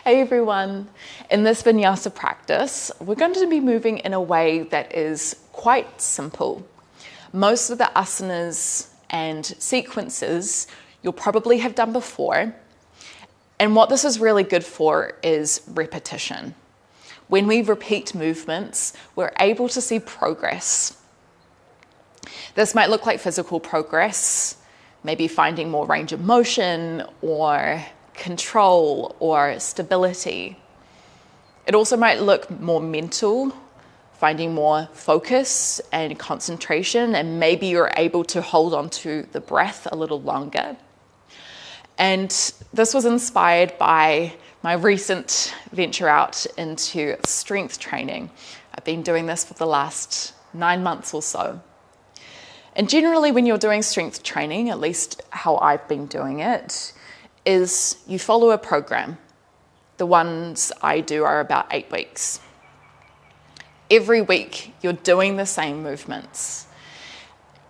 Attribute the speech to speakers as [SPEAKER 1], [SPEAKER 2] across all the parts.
[SPEAKER 1] Hey everyone, in this Vinyasa practice, we're going to be moving in a way that is quite simple. Most of the asanas and sequences you'll probably have done before. And what this is really good for is repetition. When we repeat movements, we're able to see progress. This might look like physical progress, maybe finding more range of motion or control or stability. It also might look more mental, finding more focus and concentration, and maybe you're able to hold on to the breath a little longer. And this was inspired by my recent venture out into strength training. I've been doing this for the last 9 months or so. And generally when you're doing strength training, at least how I've been doing it, is you follow a program. The ones I do are about 8 weeks. Every week you're doing the same movements.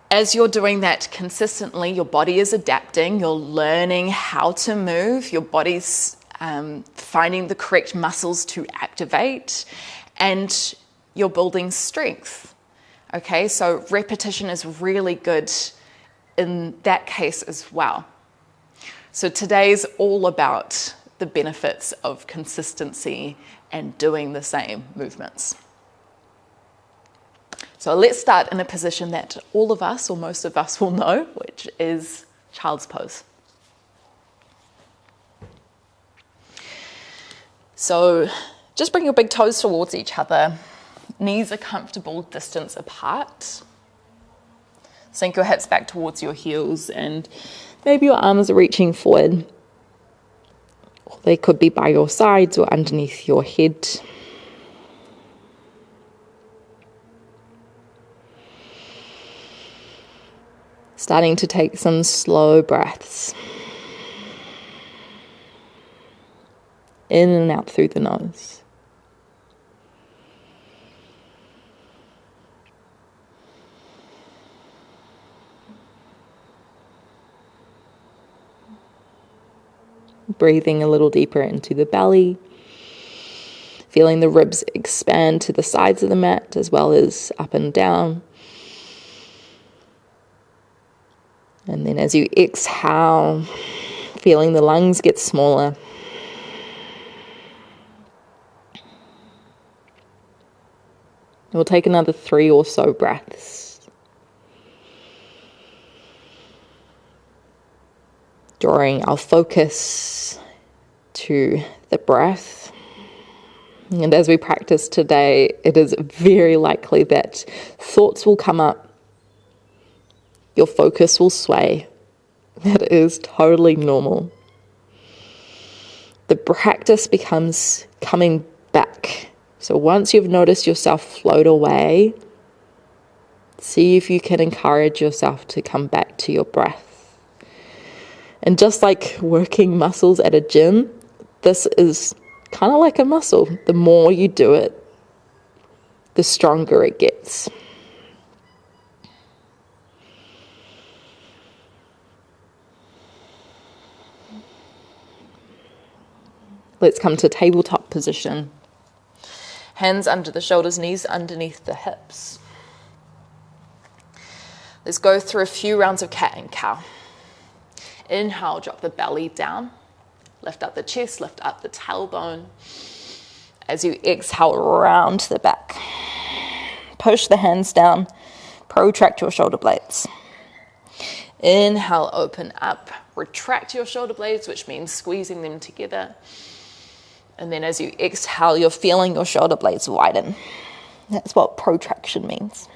[SPEAKER 1] As you're doing that consistently, your body is adapting, you're learning how to move, your body's finding the correct muscles to activate, and you're building strength. Okay, so repetition is really good in that case as well. So today's all about the benefits of consistency and doing the same movements. So let's start in a position that all of us, or most of us, will know, which is child's pose. So just bring your big toes towards each other. Knees a comfortable distance apart. Sink your hips back towards your heels, and maybe your arms are reaching forward. Or they could be by your sides or underneath your head. Starting to take some slow breaths. In and out through the nose. Breathing a little deeper into the belly. Feeling the ribs expand to the sides of the mat as well as up and down. And then as you exhale, feeling the lungs get smaller. We'll take another 3 or so breaths. Drawing our focus to the breath. And as we practice today, it is very likely that thoughts will come up. Your focus will sway. That is totally normal. The practice becomes coming back. So once you've noticed yourself float away, see if you can encourage yourself to come back to your breath. And just like working muscles at a gym, this is kind of like a muscle. The more you do it, the stronger it gets. Let's come to tabletop position. Hands under the shoulders, knees underneath the hips. Let's go through a few rounds of cat and cow. Inhale, drop the belly down. Lift up the chest, lift up the tailbone. As you exhale, round the back. Push the hands down. Protract your shoulder blades. Inhale, open up. Retract your shoulder blades, which means squeezing them together. And then as you exhale, you're feeling your shoulder blades widen. That's what protraction means.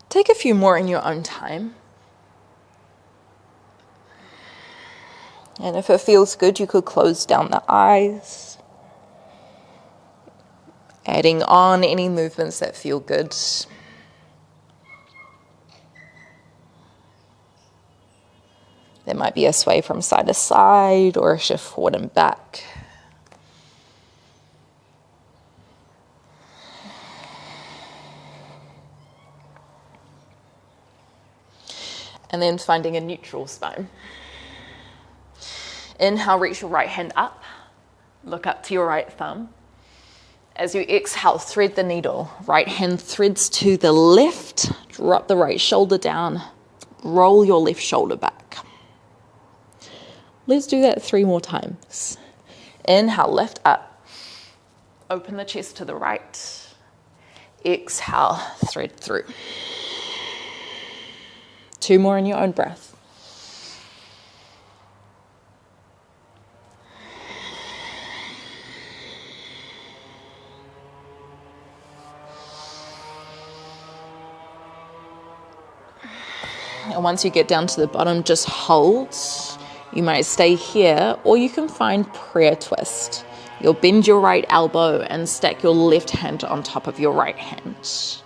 [SPEAKER 1] Take a few more in your own time. And if it feels good, you could close down the eyes. Adding on any movements that feel good. There might be a sway from side to side or a shift forward and back. And then finding a neutral spine. Inhale, reach your right hand up. Look up to your right thumb. As you exhale, thread the needle. Right hand threads to the left. Drop the right shoulder down. Roll your left shoulder back. Let's do that 3 more times. Inhale, lift up. Open the chest to the right. Exhale, thread through. 2 more in your own breath. And once you get down to the bottom, just hold. You might stay here, or you can find prayer twist. You'll bend your right elbow and stack your left hand on top of your right hand.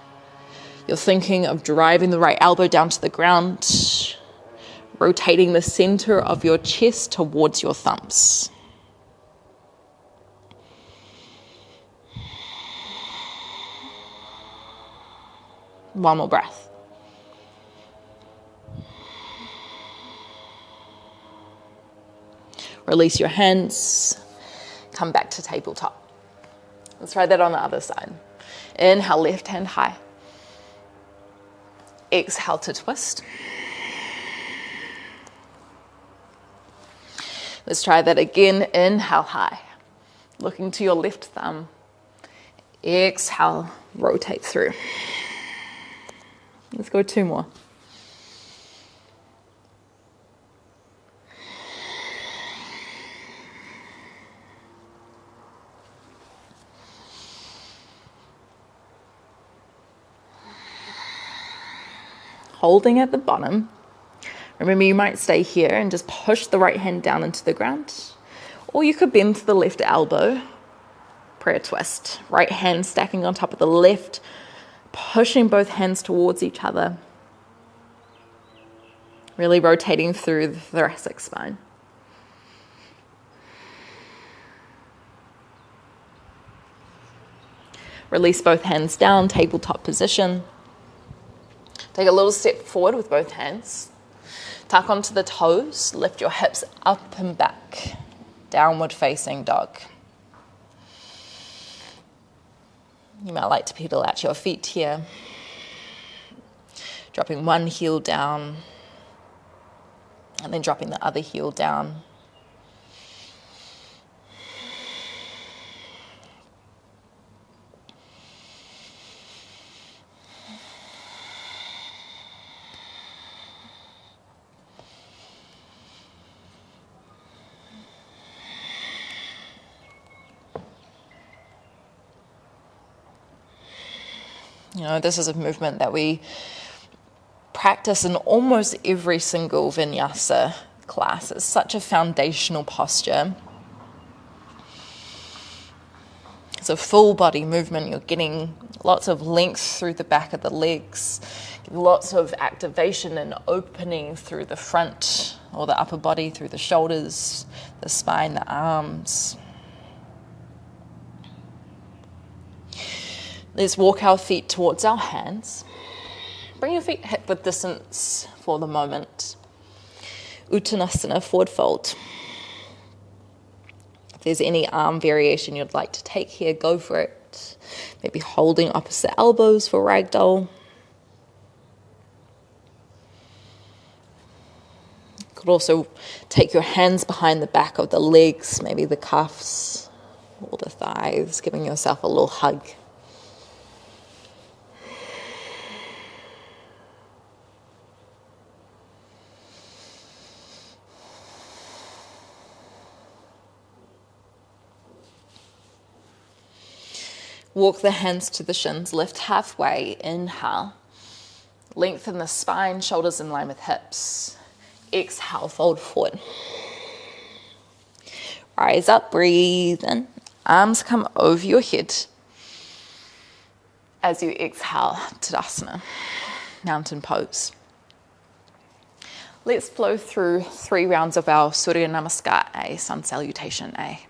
[SPEAKER 1] You're thinking of driving the right elbow down to the ground, rotating the center of your chest towards your thumbs. One more breath. Release your hands. Come back to tabletop. Let's try that on the other side. Inhale, left hand high. Exhale to twist. Let's try that again. Inhale, high. Looking to your left thumb. Exhale, rotate through. Let's go 2 more. Holding at the bottom. Remember, you might stay here and just push the right hand down into the ground. Or you could bend to the left elbow. Prayer twist. Right hand stacking on top of the left, pushing both hands towards each other. Really rotating through the thoracic spine. Release both hands down, tabletop position. Take a little step forward with both hands. Tuck onto the toes, lift your hips up and back. Downward facing dog. You might like to pedal out your feet here. Dropping one heel down and then dropping the other heel down. You know, this is a movement that we practice in almost every single Vinyasa class. It's such a foundational posture. It's a full body movement. You're getting lots of length through the back of the legs, lots of activation and opening through the front or the upper body, through the shoulders, the spine, the arms. Let's walk our feet towards our hands. Bring your feet hip width distance for the moment. Uttanasana, forward fold. If there's any arm variation you'd like to take here, go for it. Maybe holding opposite elbows for ragdoll. You could also take your hands behind the back of the legs, maybe the cuffs or the thighs, giving yourself a little hug. Walk the hands to the shins, lift halfway, inhale. Lengthen the spine, shoulders in line with hips. Exhale, fold forward. Rise up, breathe in. Arms come over your head. As you exhale, Tadasana, mountain pose. Let's flow through 3 rounds of our Surya namaskar A, sun salutation A.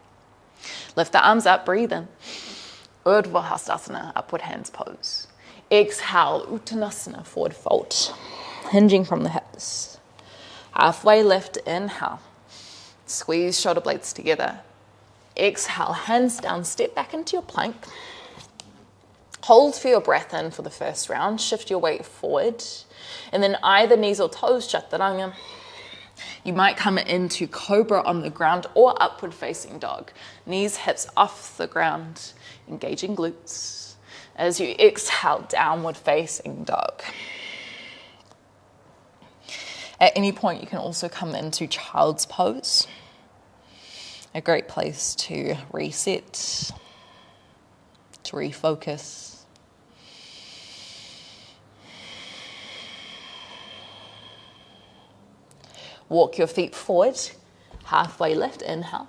[SPEAKER 1] Lift the arms up, breathe in. Urdhva Hastasana, upward hands pose. Exhale, Uttanasana, forward fold. Hinging from the hips. Halfway lift, inhale. Squeeze shoulder blades together. Exhale, hands down, step back into your plank. Hold for your breath in for the first round. Shift your weight forward. And then either knees or toes, chaturanga. You might come into cobra on the ground or upward facing dog. Knees, hips off the ground, engaging glutes. As you exhale, downward facing dog. At any point, you can also come into child's pose. A great place to reset, to refocus. Walk your feet forward, halfway lift, inhale.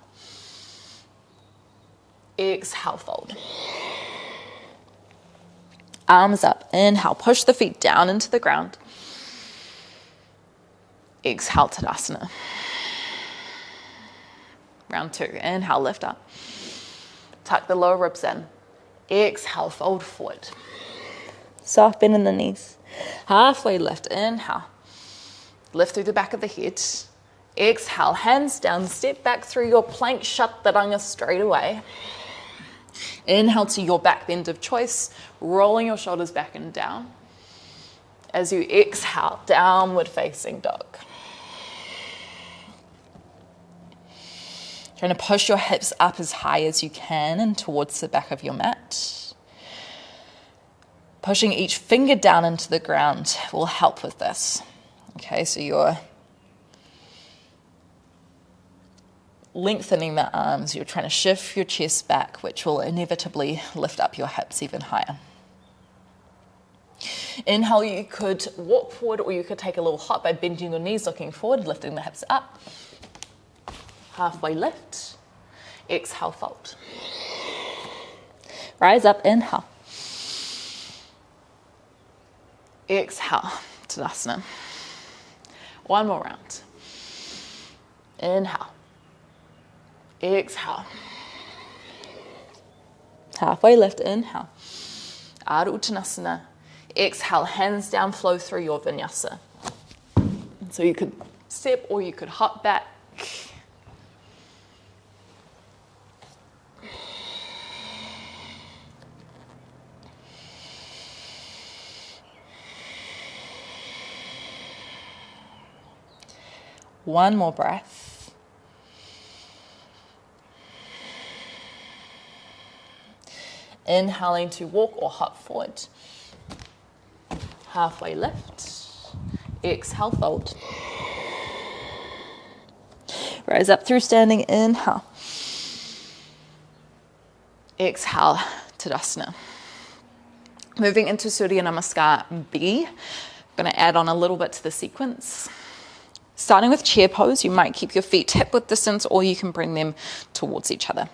[SPEAKER 1] Exhale, fold. Arms up, inhale, push the feet down into the ground. Exhale, Tadasana. Round 2, inhale, lift up. Tuck the lower ribs in. Exhale, fold forward. Soft bend in the knees. Halfway lift, inhale. Lift through the back of the head. Exhale, hands down, step back through your plank, chaturanga straight away. Inhale to your back bend of choice, rolling your shoulders back and down. As you exhale, downward facing dog. Trying to push your hips up as high as you can and towards the back of your mat. Pushing each finger down into the ground will help with this. Okay, so you're lengthening the arms, you're trying to shift your chest back, which will inevitably lift up your hips even higher. Inhale, you could walk forward or you could take a little hop by bending your knees, looking forward, lifting the hips up. Halfway lift. Exhale, fold. Rise up, inhale. Exhale, Tadasana. One more round. Inhale. Exhale. Halfway lift, inhale. Ardha Uttanasana. Exhale, hands down, flow through your vinyasa. So you could step or you could hop back. One more breath. Inhaling to walk or hop forward. Halfway lift. Exhale, fold. Rise up through standing, inhale. Exhale, Tadasana. Moving into Surya namaskar B. I'm going to add on a little bit to the sequence. Starting with chair pose, you might keep your feet hip width distance or you can bring them towards each other.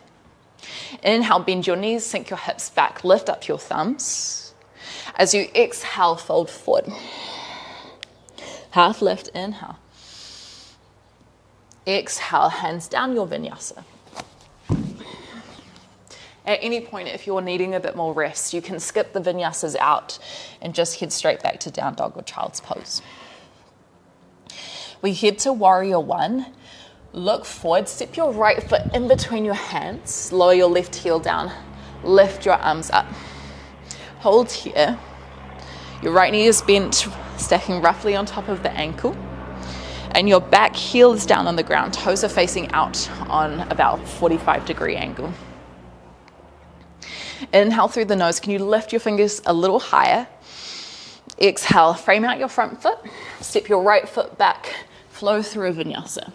[SPEAKER 1] Inhale, bend your knees, sink your hips back, lift up your thumbs. As you exhale, fold forward. Half lift, inhale. Exhale, hands down your vinyasa. At any point, if you're needing a bit more rest, you can skip the vinyasas out and just head straight back to down dog or child's pose. We head to warrior 1. Look forward, step your right foot in between your hands, lower your left heel down, lift your arms up. Hold here. Your right knee is bent, stacking roughly on top of the ankle. And your back heel is down on the ground, toes are facing out on about 45-degree angle. Inhale through the nose. Can you lift your fingers a little higher? Exhale, frame out your front foot, step your right foot back, flow through a vinyasa.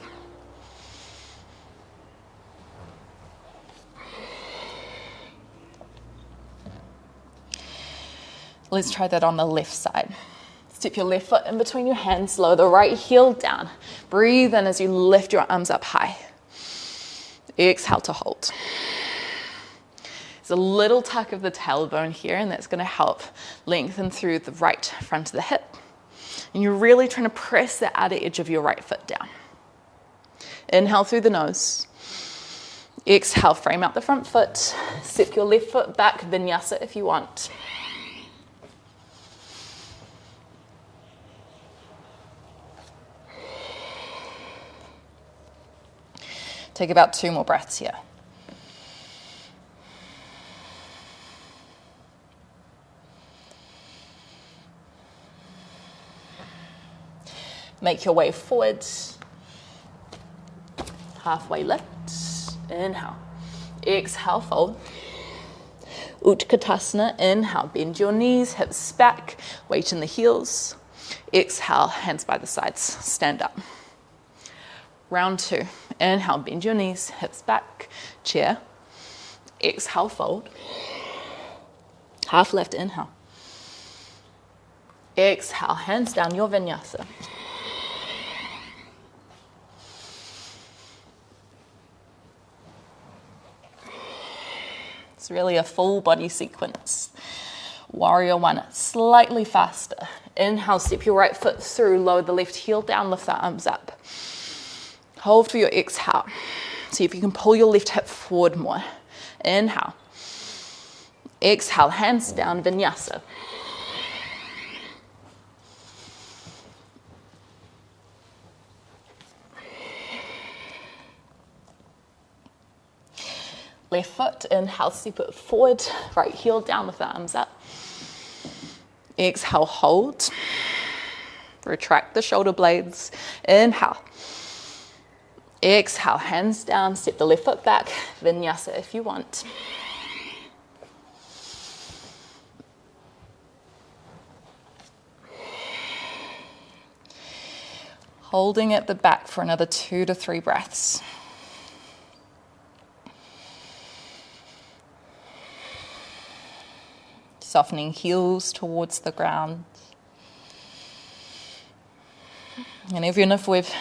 [SPEAKER 1] Let's try that on the left side. Step your left foot in between your hands, lower the right heel down. Breathe in as you lift your arms up high. Exhale to hold. There's a little tuck of the tailbone here, and that's going to help lengthen through the right front of the hip. And you're really trying to press the outer edge of your right foot down. Inhale through the nose. Exhale, frame out the front foot. Step your left foot back, vinyasa if you want.
[SPEAKER 2] Take about 2 more breaths here. Make your way forward. Halfway lift. Inhale. Exhale, fold. Utkatasana. Inhale, bend your knees, hips back, weight in the heels. Exhale, hands by the sides, stand up. Round 2. Inhale, bend your knees, hips back, chair. Exhale, fold. Half left, inhale. Exhale, hands down, your vinyasa. It's really a full body sequence. Warrior 1, slightly faster. Inhale, step your right foot through, lower the left heel down, lift the arms up. Hold for your exhale. See if you can pull your left hip forward more. Inhale. Exhale, hands down, vinyasa. Left foot, inhale, step it forward, right heel down with the arms up. Exhale, hold. Retract the shoulder blades. Inhale. Exhale, hands down, step the left foot back, vinyasa if you want. Holding at the back for another 2 to 3 breaths. Softening heels towards the ground. And even if we've,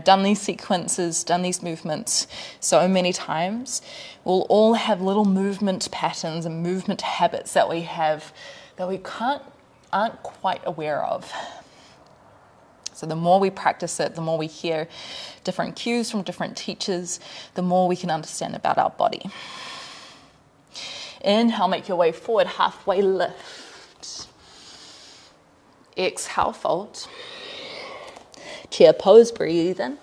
[SPEAKER 2] done these sequences, done these movements so many times, we'll all have little movement patterns and movement habits that we have that we aren't quite aware of. So the more we practice it, the more we hear different cues from different teachers, the more we can understand about our body. Inhale, make your way forward, halfway lift. Exhale, fold. Chair pose, breathe in.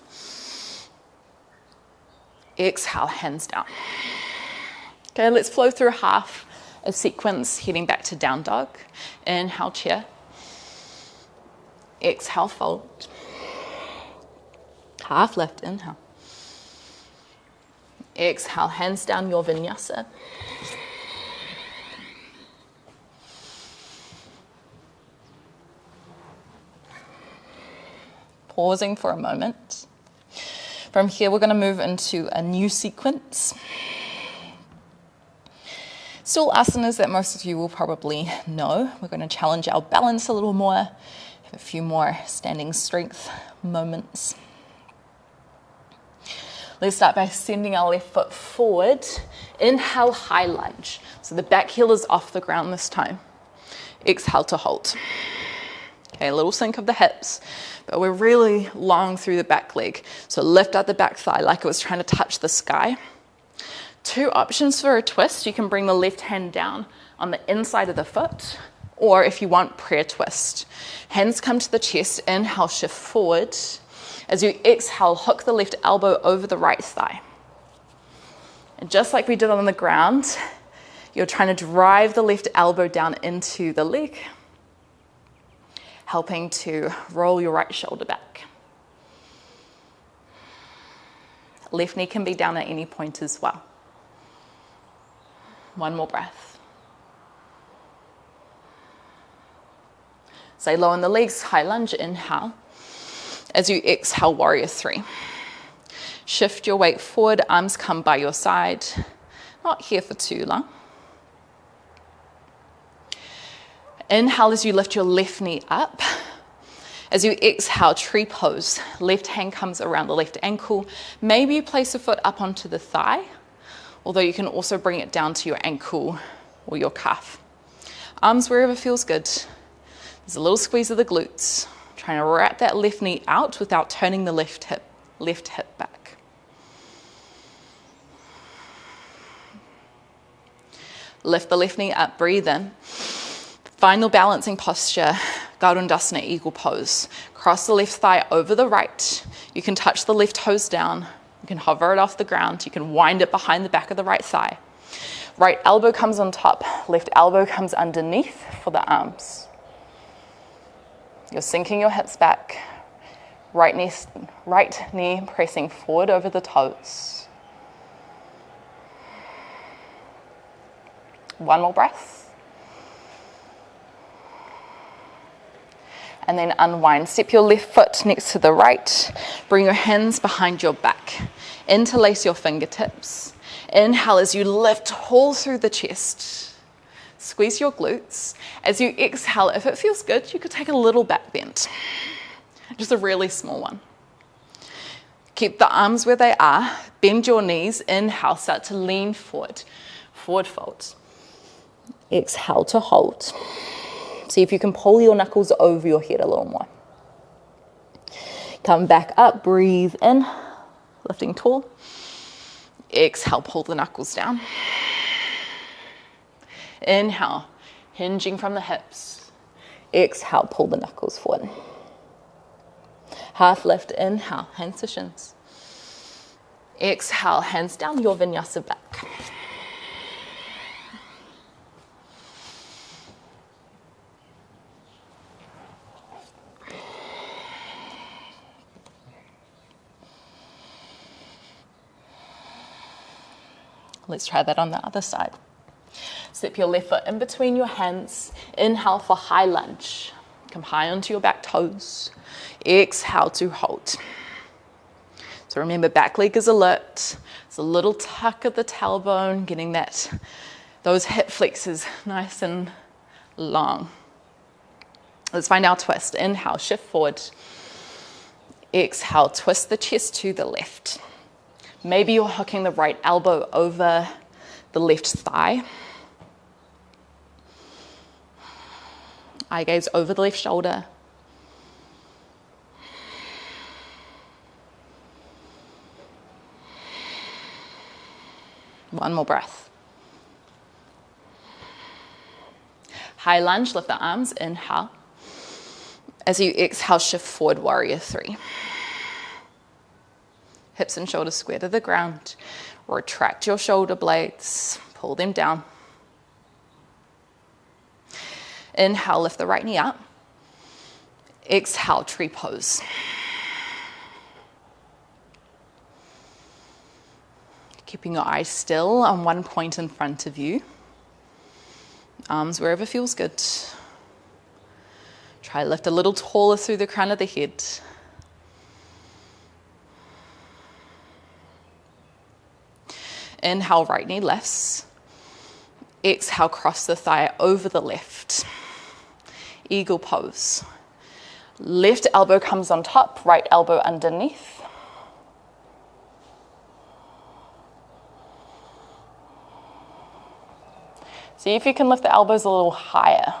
[SPEAKER 2] Exhale, hands down. Okay, let's flow through half a sequence, heading back to down dog. Inhale, chair. Exhale, fold. Half lift, inhale. Exhale, hands down, your vinyasa. Pausing for a moment. From here, we're going to move into a new sequence. Still asanas that most of you will probably know. We're going to challenge our balance a little more, have a few more standing strength moments. Let's start by sending our left foot forward. Inhale, high lunge. So the back heel is off the ground this time. Exhale to hold. Okay, a little sink of the hips, but we're really long through the back leg. So lift out the back thigh like it was trying to touch the sky. 2 options for a twist. You can bring the left hand down on the inside of the foot, or if you want, prayer twist. Hands come to the chest, inhale, shift forward. As you exhale, hook the left elbow over the right thigh. And just like we did on the ground, you're trying to drive the left elbow down into the leg, helping to roll your right shoulder back. Left knee can be down at any point as well. 1 more breath. Stay low on the legs, high lunge, inhale. As you exhale, warrior 3. Shift your weight forward, arms come by your side. Not here for too long. Inhale as you lift your left knee up. As you exhale, tree pose. Left hand comes around the left ankle. Maybe you place a foot up onto the thigh, although you can also bring it down to your ankle or your calf. Arms wherever feels good. There's a little squeeze of the glutes. Trying to wrap that left knee out without turning the left hip back. Lift the left knee up, breathe in. Final balancing posture, Garudasana, eagle pose. Cross the left thigh over the right. You can touch the left toes down You can hover it off the ground. You can wind it behind the back of the right thigh. Right elbow comes on top. Left elbow comes underneath for the arms. You're sinking your hips back. Right knee pressing forward over the toes. One more breath. And then unwind. Step your left foot next to the right. Bring your hands behind your back. Interlace your fingertips. Inhale as you lift tall through the chest. Squeeze your glutes. As you exhale, if it feels good, you could take a little back bend. Just a really small one. Keep the arms where they are. Bend your knees. Inhale, start to lean forward. Forward fold. Exhale to hold. See if you can pull your knuckles over your head a little more. Come back up, breathe in, lifting tall. Exhale, pull the knuckles down. Inhale, hinging from the hips. Exhale, pull the knuckles forward. Half lift, inhale, hands to shins. Exhale, hands down, your vinyasa back. Let's try that on the other side. Step your left foot in between your hands. Inhale for high lunge. Come high onto your back toes. Exhale to hold. So remember, back leg is alert. It's a little tuck at the tailbone, getting those hip flexors nice and long. Let's find our twist. Inhale, shift forward. Exhale, twist the chest to the left. Maybe you're hooking the right elbow over the left thigh. Eye gaze over the left shoulder. One more breath. High lunge, lift the arms, inhale. As you exhale, shift forward, warrior three. Hips and shoulders square to the ground. Retract your shoulder blades. Pull them down. Inhale, lift the right knee up. Exhale, tree pose. Keeping your eyes still on one point in front of you. Arms wherever feels good. Try to lift a little taller through the crown of the head. Inhale, right knee lifts. Exhale, cross the thigh over the left. Eagle pose. Left elbow comes on top, right elbow underneath. See if you can lift the elbows a little higher.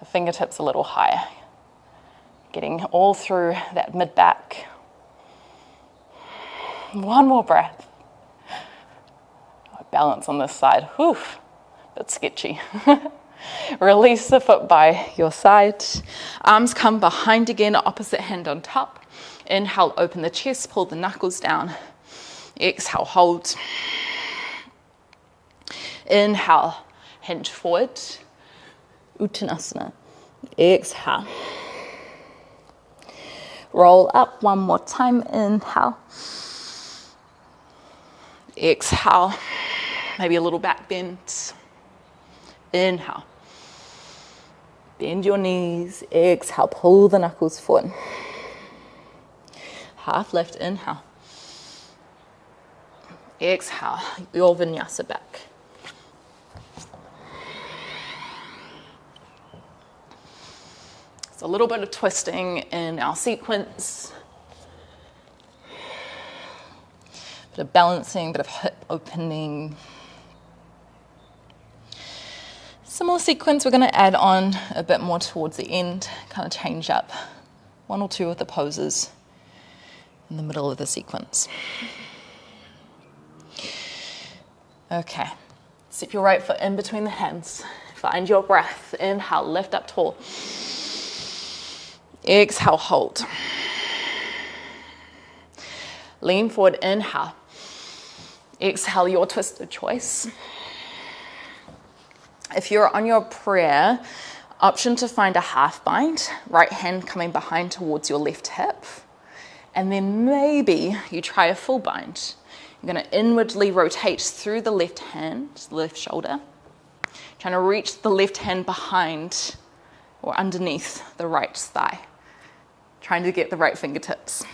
[SPEAKER 2] The fingertips a little higher. Getting all through that mid-back. One more breath. Balance on this side, whew, bit sketchy. Release the foot by your side. Arms come behind again, opposite hand on top. Inhale, open the chest, pull the knuckles down. Exhale, hold. Inhale, hinge forward. Uttanasana. Exhale. Roll up one more time, inhale. Exhale. Maybe a little back bend. Inhale. Bend your knees. Exhale. Pull the knuckles forward. Half lift. Inhale. Exhale. Your vinyasa back. It's a little bit of twisting in our sequence. Bit of balancing, bit of hip opening. Similar sequence, we're going to add on a bit more towards the end, kind of change up one or two of the poses in the middle of the sequence. Okay, step your right foot in between the hands. Find your breath. Inhale, lift up tall. Exhale, hold. Lean forward, inhale. Exhale, your twist of choice. If you're on your prayer, option to find a half bind, right hand coming behind towards your left hip. And then maybe you try a full bind. You're going to inwardly rotate through the left hand, left shoulder. Trying to reach the left hand behind or underneath the right thigh. Trying to get the right fingertips.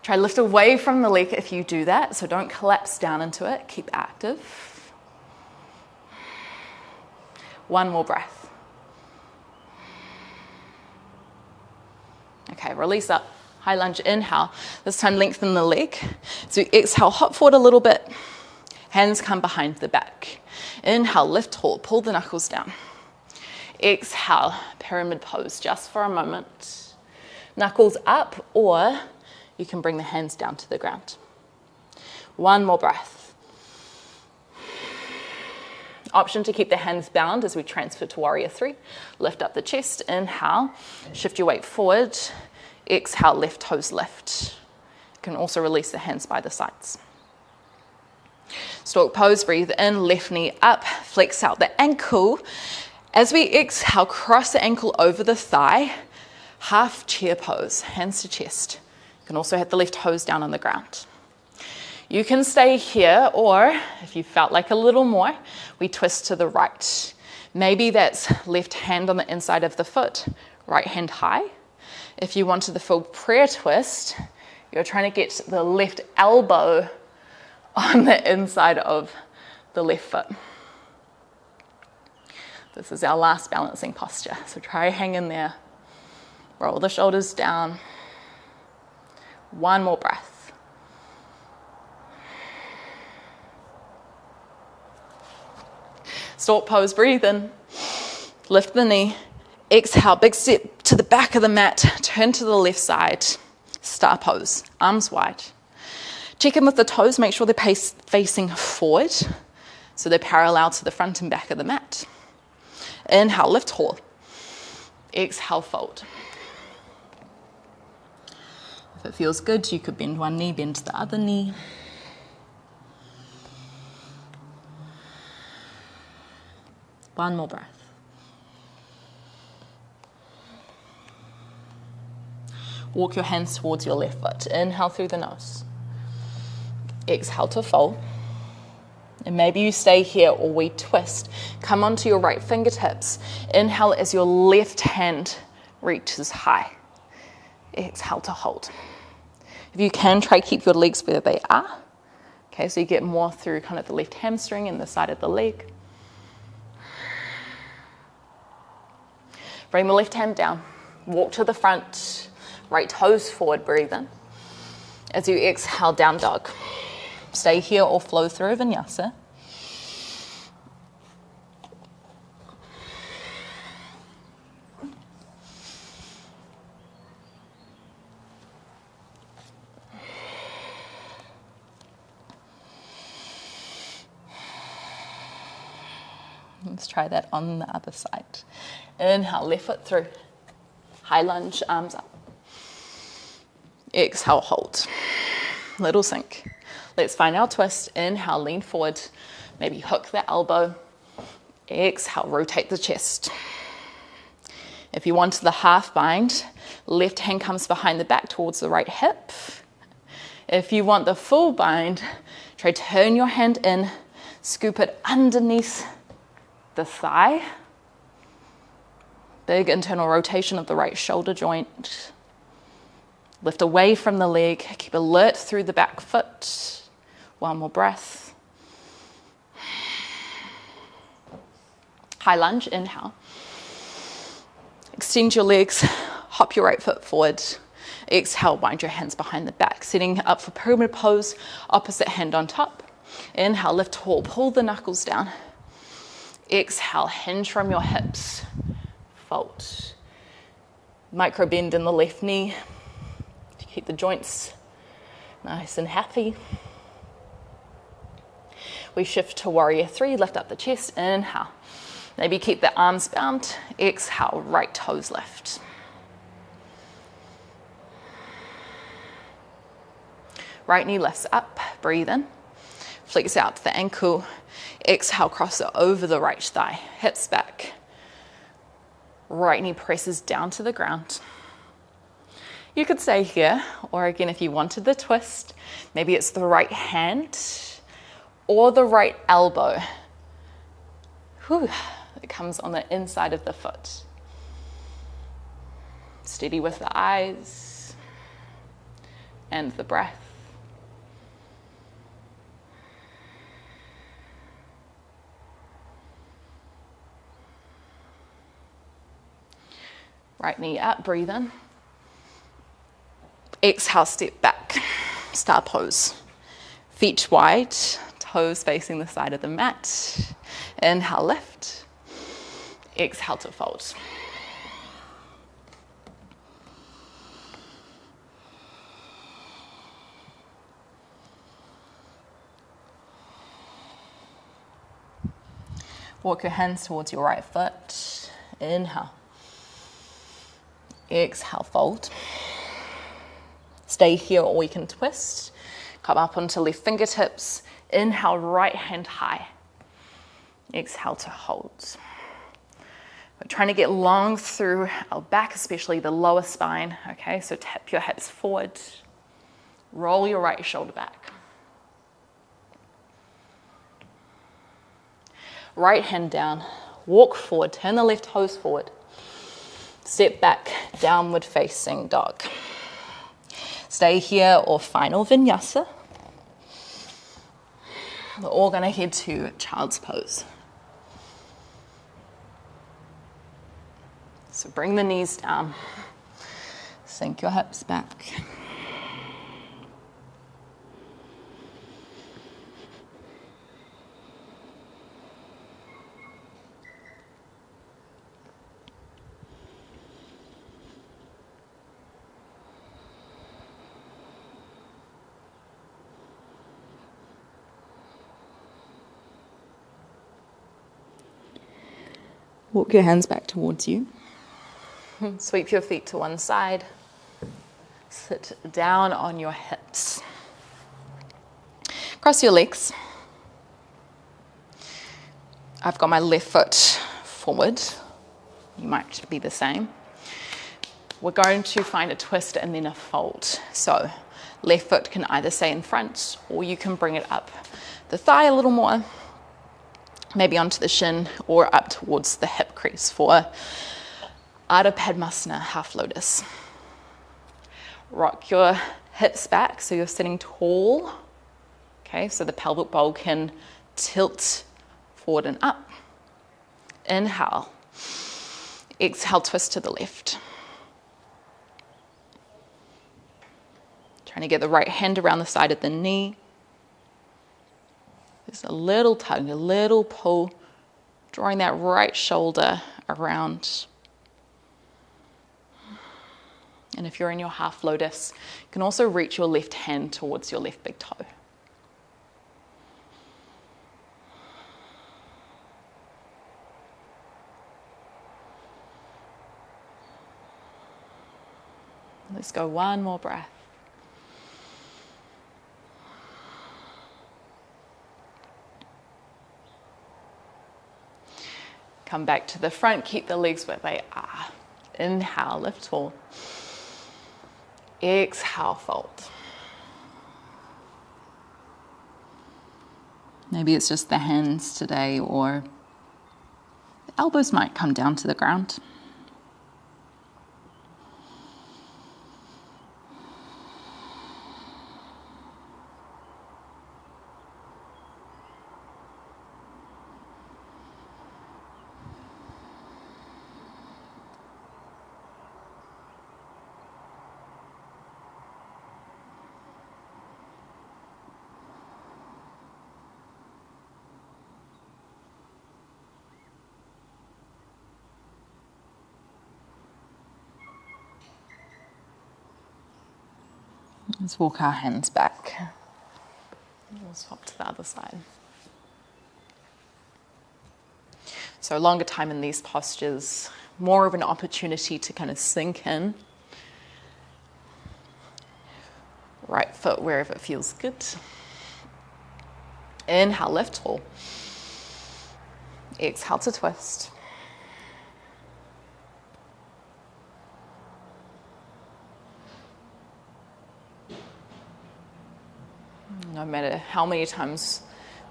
[SPEAKER 2] Try to lift away from the leg if you do that, so don't collapse down into it. Keep active. One more breath. Okay, release up. High lunge, inhale. This time lengthen the leg. So exhale, hop forward a little bit. Hands come behind the back. Inhale, lift tall, pull the knuckles down. Exhale, pyramid pose just for a moment. Knuckles up, or you can bring the hands down to the ground. One more breath. Option to keep the hands bound as we transfer to warrior three. Lift up the chest, inhale, shift your weight forward. Exhale, left toes lift. You can also release the hands by the sides. Stork pose, breathe in, left knee up, flex out the ankle. As we exhale, cross the ankle over the thigh, half chair pose, hands to chest. You can also hit the left toes down on the ground. You can stay here, or if you felt like a little more, we twist to the right. Maybe that's left hand on the inside of the foot, right hand high. If you wanted the full prayer twist, you're trying to get the left elbow on the inside of the left foot. This is our last balancing posture, so try hang in there. Roll the shoulders down. One more breath. Stork pose, breathe in. Lift the knee. Exhale, big step to the back of the mat. Turn to the left side. Star pose, arms wide. Check in with the toes, make sure they're facing forward, so they're parallel to the front and back of the mat. Inhale, lift tall. Exhale, fold. If it feels good, you could bend one knee, bend the other knee. One more breath. Walk your hands towards your left foot. Inhale through the nose. Exhale to fold. And maybe you stay here or we twist. Come onto your right fingertips. Inhale as your left hand reaches high. Exhale to hold. If you can, try keep your legs where they are. Okay, so you get more through kind of the left hamstring and the side of the leg. Bring the left hand down. Walk to the front. Right toes forward, breathe in. As you exhale, down dog. Stay here or flow through Vinyasa. Let's try that on the other side. Inhale, left foot through. High lunge, arms up. Exhale, hold. Little sink. Let's find our twist. Inhale, lean forward. Maybe hook the elbow. Exhale, rotate the chest. If you want the half bind, left hand comes behind the back towards the right hip. If you want the full bind, try turn your hand in, scoop it underneath the thigh. Big internal rotation of the right shoulder joint. Lift away from the leg. Keep alert through the back foot. One more breath. High lunge, inhale. Extend your legs. Hop your right foot forward. Exhale, wind your hands behind the back. Setting up for pyramid pose. Opposite hand on top. Inhale, lift tall. Pull the knuckles down. Exhale, hinge from your hips. Fold. Micro bend in the left knee. Keep the joints nice and happy. We shift to warrior three, lift up the chest, inhale. Maybe keep the arms bound. Exhale, right toes lift.
[SPEAKER 1] Right knee lifts up, breathe in. Flex out to the ankle. Exhale, cross it over the right thigh. Hips back. Right knee presses down to the ground. You could stay here, or again, if you wanted the twist, maybe it's the right hand or the right elbow. It comes on the inside of the foot. Steady with the eyes and the breath. Right knee up, breathe in. Exhale, step back, star pose. Feet wide, toes facing the side of the mat. Inhale, lift. Exhale to fold. Walk your hands towards your right foot. Inhale. Exhale, fold. Stay here, or we can twist. Come up onto left fingertips. Inhale, right hand high. Exhale to hold. We're trying to get long through our back, especially the lower spine. Okay, so tap your hips forward. Roll your right shoulder back. Right hand down. Walk forward. Turn the left toes forward. Step back, downward facing dog. Stay here or final vinyasa. We're all going to head to child's pose. So bring the knees down. Sink your hips back. Walk your hands back towards you. Sweep your feet to one side. Sit down on your hips. Cross your legs. I've got my left foot forward. You might be the same. We're going to find a twist and then a fold. So left foot can either stay in front, or you can bring it up the thigh a little more, maybe onto the shin or up towards the hip crease for Ardha Padmasana, half lotus. Rock your hips back so you're sitting tall. Okay, so the pelvic bowl can tilt forward and up. Inhale. Exhale, twist to the left. Trying to get the right hand around the side of the knee. There's a little tug, a little pull, drawing that right shoulder around. And if you're in your half lotus, you can also reach your left hand towards your left big toe. Let's go one more breath. Come back to the front, keep the legs where they are. Inhale, lift tall. Exhale, fold. Maybe it's just the hands today, or the elbows might come down to the ground. Let's walk our hands back. We'll swap to the other side. So longer time in these postures, more of an opportunity to kind of sink in. Right foot wherever it feels good. Inhale, lift tall. Exhale to twist. No matter how many times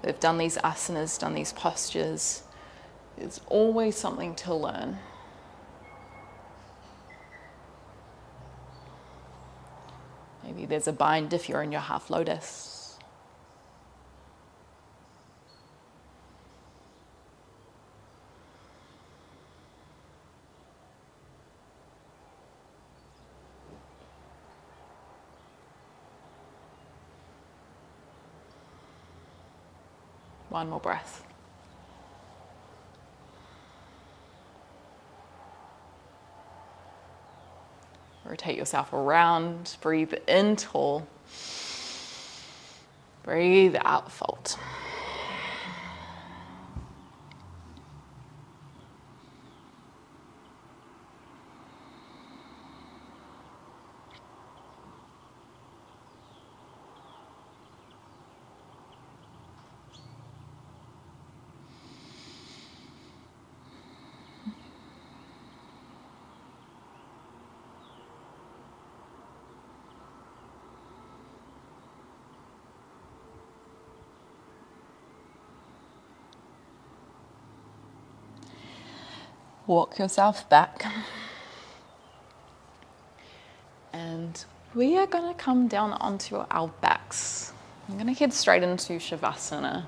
[SPEAKER 1] we've done these asanas, done these postures, there's always something to learn. Maybe there's a bind if you're in your half lotus. One more breath. Rotate yourself around. Breathe in tall. Breathe out, fold. Walk yourself back. And we are going to come down onto our backs. I'm going to head straight into Shavasana.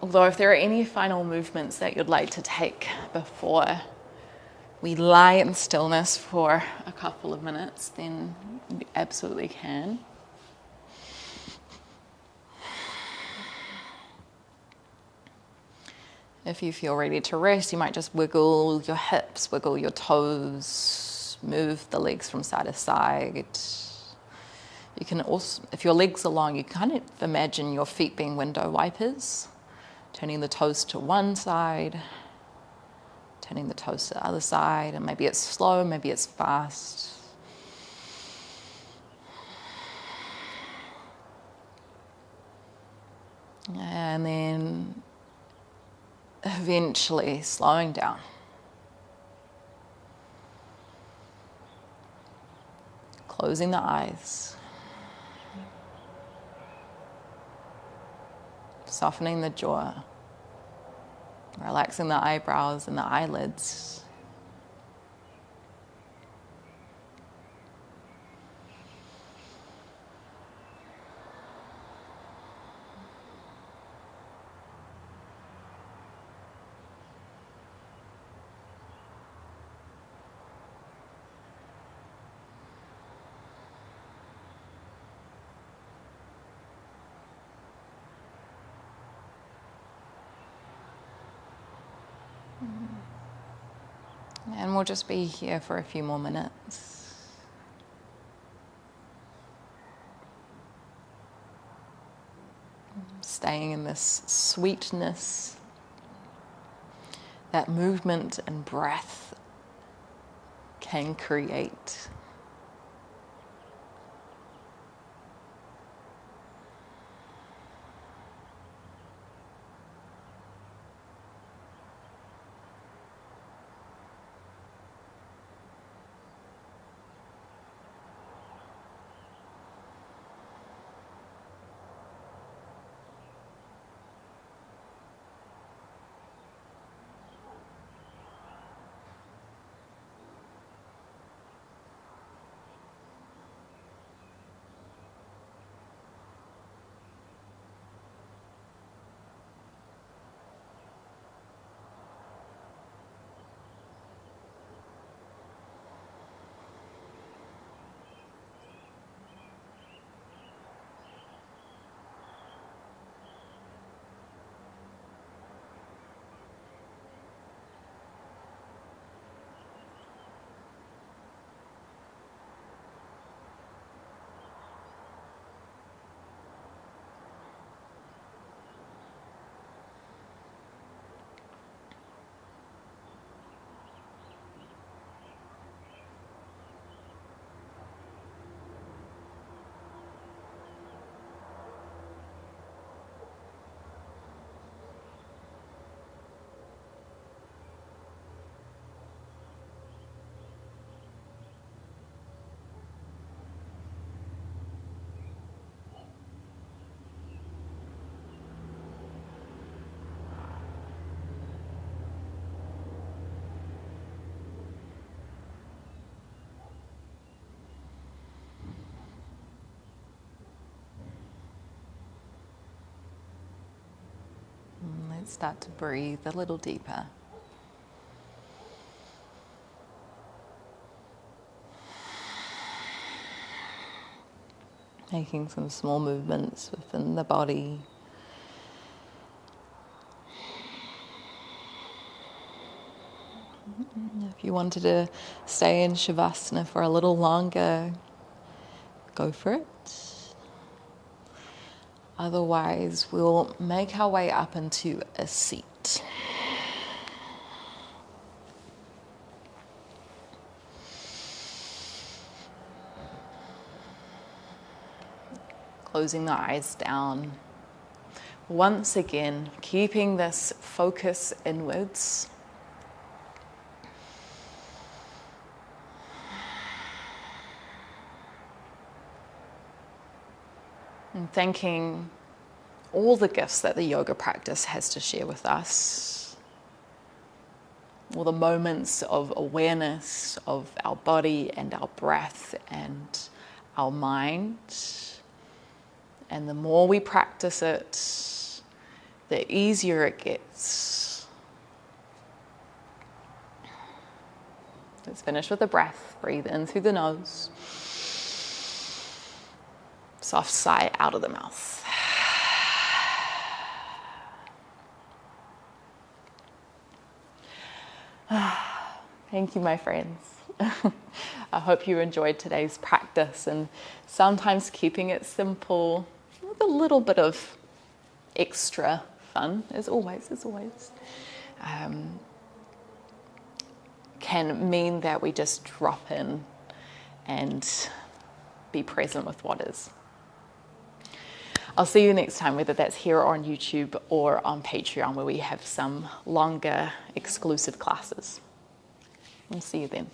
[SPEAKER 1] Although if there are any final movements that you'd like to take before we lie in stillness for a couple of minutes, then you absolutely can. If you feel ready to rest, you might just wiggle your hips, wiggle your toes, move the legs from side to side. You can also, if your legs are long, you kind of imagine your feet being window wipers, turning the toes to one side, turning the toes to the other side, and maybe it's slow, maybe it's fast. And then eventually slowing down. Closing the eyes. Softening the jaw. Relaxing the eyebrows and the eyelids. And we'll just be here for a few more minutes. Staying in this sweetness, that movement and breath can create. Let's start to breathe a little deeper. Making some small movements within the body. If you wanted to stay in Shavasana for a little longer, go for it. Otherwise, we'll make our way up into a seat. Closing the eyes down. Once again, keeping this focus inwards. And thanking all the gifts that the yoga practice has to share with us. All the moments of awareness of our body and our breath and our mind. And the more we practice it, the easier it gets. Let's finish with a breath. Breathe in through the nose. Soft sigh out of the mouth. Thank you, my friends. I hope you enjoyed today's practice, and sometimes keeping it simple with a little bit of extra fun, as always, can mean that we just drop in and be present with what is. I'll see you next time, whether that's here on YouTube or on Patreon, where we have some longer exclusive classes. I'll see you then.